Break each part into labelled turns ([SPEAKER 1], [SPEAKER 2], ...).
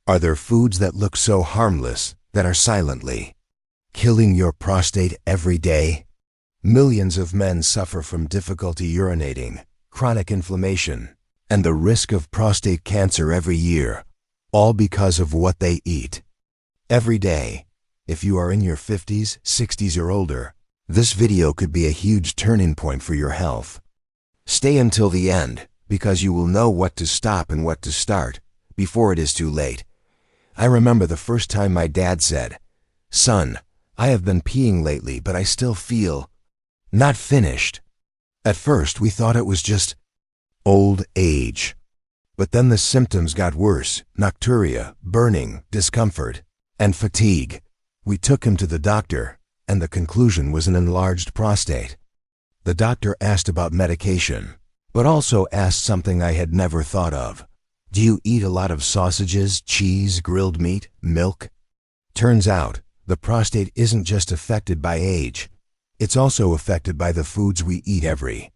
[SPEAKER 1] Are there foods that look so harmless that are silently killing your prostate every day? Millions of men suffer from difficulty urinating, chronic inflammation, and the risk of prostate cancer every year, all because of what they eat. Every day, if you are in your 50s, 60s, or older, this video could be a huge turning point for your health. Stay until the end, because you will know what to stop and what to start before it is too late. I remember the first time my dad said, "Son, I have been peeing lately, but I still feel not finished." At first, we thought it was just old age. But then the symptoms got worse: nocturia, burning, discomfort, and fatigue. We took him to the doctor, and the conclusion was an enlarged prostate. The doctor asked about medication, but also asked something I had never thought of. Do you eat a lot of sausages, cheese, grilled meat, milk? Turns out, the prostate isn't just affected by age. It's also affected by the foods we eat every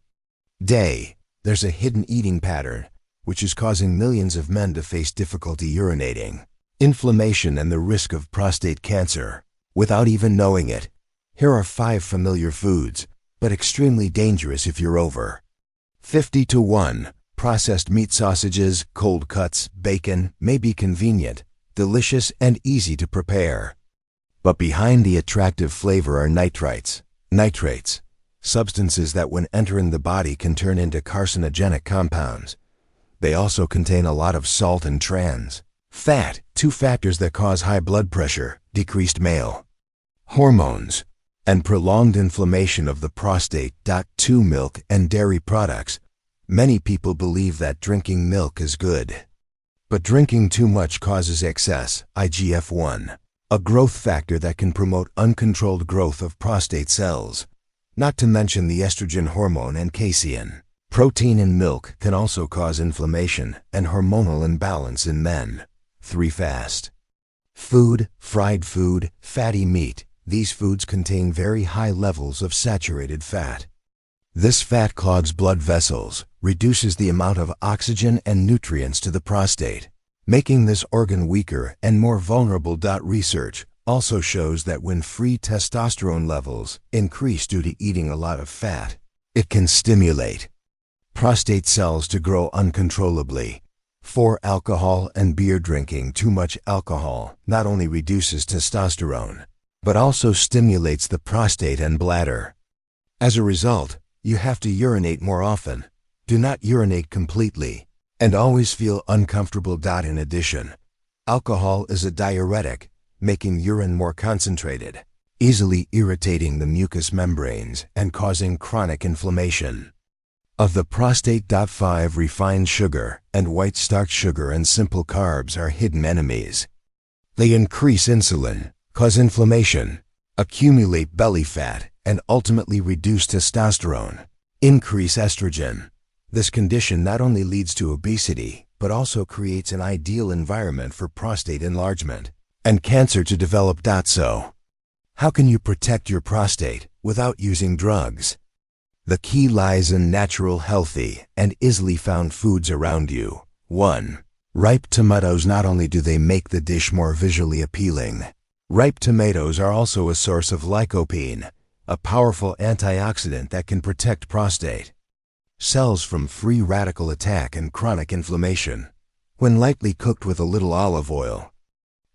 [SPEAKER 1] day. There's a hidden eating pattern, which is causing millions of men to face difficulty urinating, inflammation, and the risk of prostate cancer without even knowing it. Here are 5 familiar foods, but extremely dangerous if you're over 50 to 1. Processed meat. Sausages, cold cuts, bacon may be convenient, delicious, and easy to prepare. But behind the attractive flavor are nitrates, substances that when entering the body can turn into carcinogenic compounds. They also contain a lot of salt and trans fat, 2 factors that cause high blood pressure, decreased male hormones, and prolonged inflammation of the prostate. 2. Milk and dairy products. Many people believe that drinking milk is good. But drinking too much causes excess IGF-1, a growth factor that can promote uncontrolled growth of prostate cells, not to mention the estrogen hormone and casein. Protein in milk can also cause inflammation and hormonal imbalance in men. 3. Fast food, fried food, fatty meat. These foods contain very high levels of saturated fat. This fat clogs blood vessels, reduces the amount of oxygen and nutrients to the prostate, making this organ weaker and more vulnerable. Research also shows that when free testosterone levels increase due to eating a lot of fat, it can stimulate prostate cells to grow uncontrollably. 4. Alcohol and beer. Drinking too much alcohol not only reduces testosterone, but also stimulates the prostate and bladder. As a result, you have to urinate more often. Do not urinate completely, and always feel uncomfortable. In addition, alcohol is a diuretic, making urine more concentrated, easily irritating the mucous membranes and causing chronic inflammation of the prostate. 5. Refined sugar and white starch. Sugar and simple carbs are hidden enemies. They increase insulin, cause inflammation, accumulate belly fat, and ultimately reduce testosterone, increase estrogen. This condition not only leads to obesity, but also creates an ideal environment for prostate enlargement and cancer to develop. So, how can you protect your prostate without using drugs? The key lies in natural, healthy, and easily found foods around you. 1. Ripe tomatoes. Not only do they make the dish more visually appealing, ripe tomatoes are also a source of lycopene, a powerful antioxidant that can protect prostate cells from free radical attack and chronic inflammation. When lightly cooked with a little olive oil,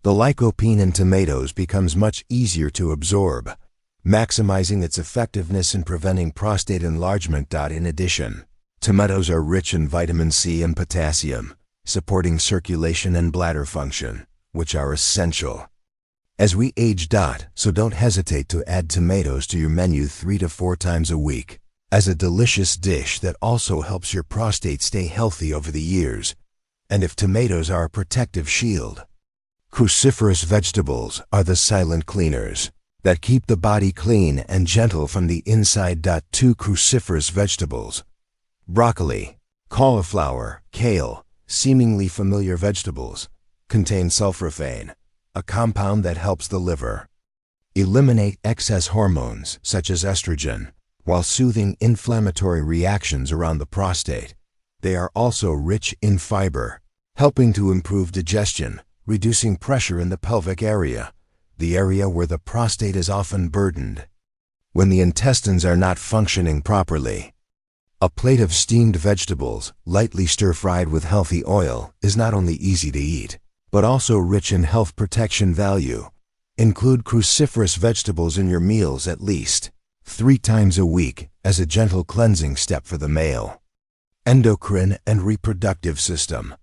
[SPEAKER 1] the lycopene in tomatoes becomes much easier to absorb, maximizing its effectiveness in preventing prostate enlargement. In addition, tomatoes are rich in vitamin C and potassium, supporting circulation and bladder function, which are essential as we age. So don't hesitate to add tomatoes to your menu 3 to 4 times a week as a delicious dish that also helps your prostate stay healthy over the years. And if tomatoes are a protective shield, cruciferous vegetables are the silent cleaners that keep the body clean and gentle from the inside. 2. Cruciferous vegetables. Broccoli, cauliflower, kale, seemingly familiar vegetables, contain sulforaphane, a compound that helps the liver eliminate excess hormones such as estrogen, while soothing inflammatory reactions around the prostate. They are also rich in fiber, helping to improve digestion, reducing pressure in the pelvic area, the area where the prostate is often burdened. When the intestines are not functioning properly, a plate of steamed vegetables, lightly stir-fried with healthy oil, is not only easy to eat, but also rich in health protection value. Include cruciferous vegetables in your meals at least 3 times a week as a gentle cleansing step for the male, endocrine, and reproductive system.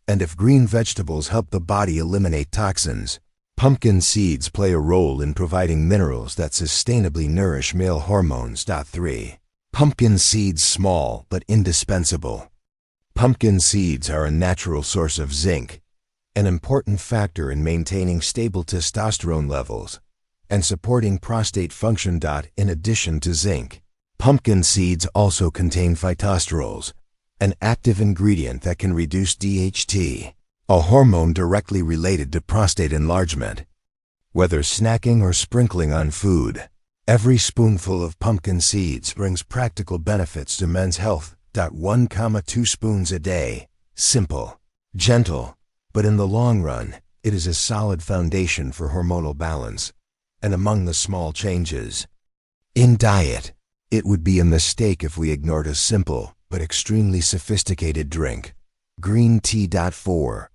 [SPEAKER 1] And if green vegetables help the body eliminate toxins, pumpkin seeds play a role in providing minerals that sustainably nourish male hormones. 3. Pumpkin seeds, small but indispensable. Pumpkin seeds are a natural source of zinc, an important factor in maintaining stable testosterone levels and supporting prostate function. In addition to zinc, pumpkin seeds also contain phytosterols, an active ingredient that can reduce DHT, a hormone directly related to prostate enlargement. Whether snacking or sprinkling on food, every spoonful of pumpkin seeds brings practical benefits to men's health. 1-2 spoons a day. Simple, gentle, but in the long run, it is a solid foundation for hormonal balance. And among the small changes in diet, it would be a mistake if we ignored a simple but extremely sophisticated drink, green tea. 4.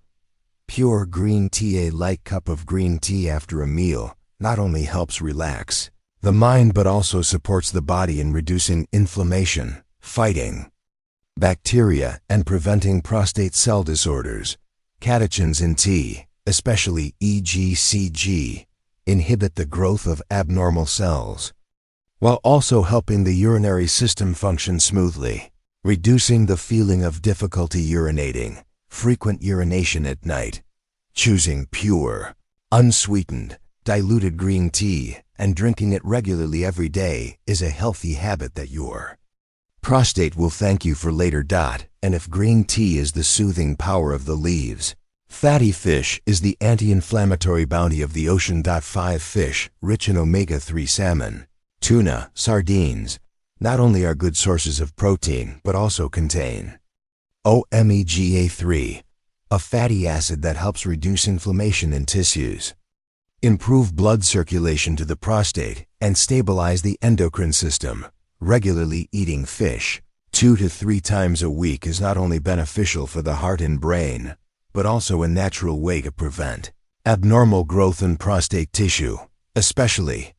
[SPEAKER 1] Pure green tea. A light cup of green tea after a meal not only helps relax the mind but also supports the body in reducing inflammation, fighting bacteria, and preventing prostate cell disorders. Catechins in tea, especially EGCG, inhibit the growth of abnormal cells, while also helping the urinary system function smoothly, reducing the feeling of difficulty urinating, frequent urination at night. Choosing pure, unsweetened, diluted green tea and drinking it regularly every day is a healthy habit that your prostate will thank you for later. And if green tea is the soothing power of the leaves, fatty fish is the anti-inflammatory bounty of the ocean. 5. Fish, rich in omega-3. Salmon, tuna, sardines, not only are good sources of protein but also contain omega-3, a fatty acid that helps reduce inflammation in tissues, improve blood circulation to the prostate, and stabilize the endocrine system. Regularly eating fish 2 to 3 times a week is not only beneficial for the heart and brain, but also a natural way to prevent abnormal growth in prostate tissue, especially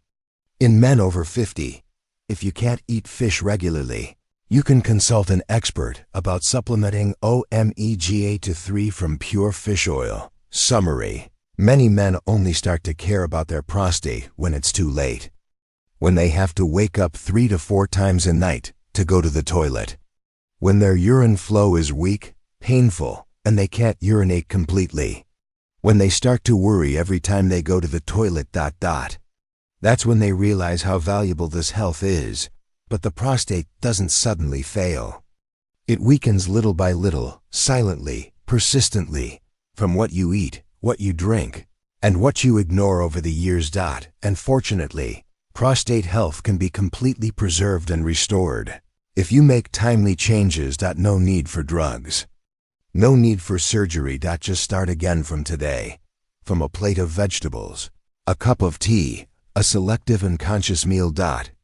[SPEAKER 1] in men over 50. If you can't eat fish regularly, you can consult an expert about supplementing omega-3 from pure fish oil. Summary: many men only start to care about their prostate when it's too late, when they have to wake up 3 to 4 times a night to go to the toilet, when their urine flow is weak, painful, and they can't urinate completely, when they start to worry every time they go to the toilet. That's when they realize how valuable this health is. But the prostate doesn't suddenly fail. It weakens little by little, silently, persistently, from what you eat, what you drink, and what you ignore over the years. And fortunately, prostate health can be completely preserved and restored if you make timely changes. No need for drugs. No need for surgery. Just start again from today. From a plate of vegetables, a cup of tea, a selective and conscious meal.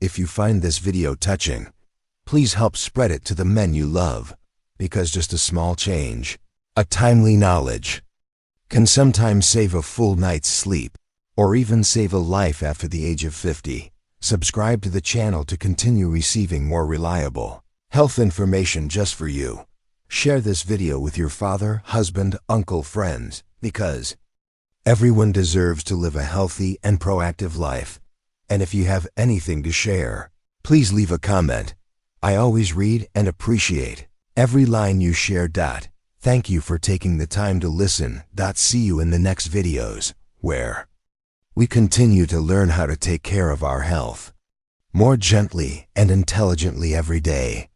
[SPEAKER 1] If you find this video touching, please help spread it to the men you love, because just a small change, a timely knowledge, can sometimes save a full night's sleep, or even save a life after the age of 50. Subscribe to the channel to continue receiving more reliable health information just for you. Share this video with your father, husband, uncle, friends, because everyone deserves to live a healthy and proactive life. And if you have anything to share, please leave a comment. I always read and appreciate every line you share. Thank you for taking the time to listen. See you in the next videos, where we continue to learn how to take care of our health more gently and intelligently every day.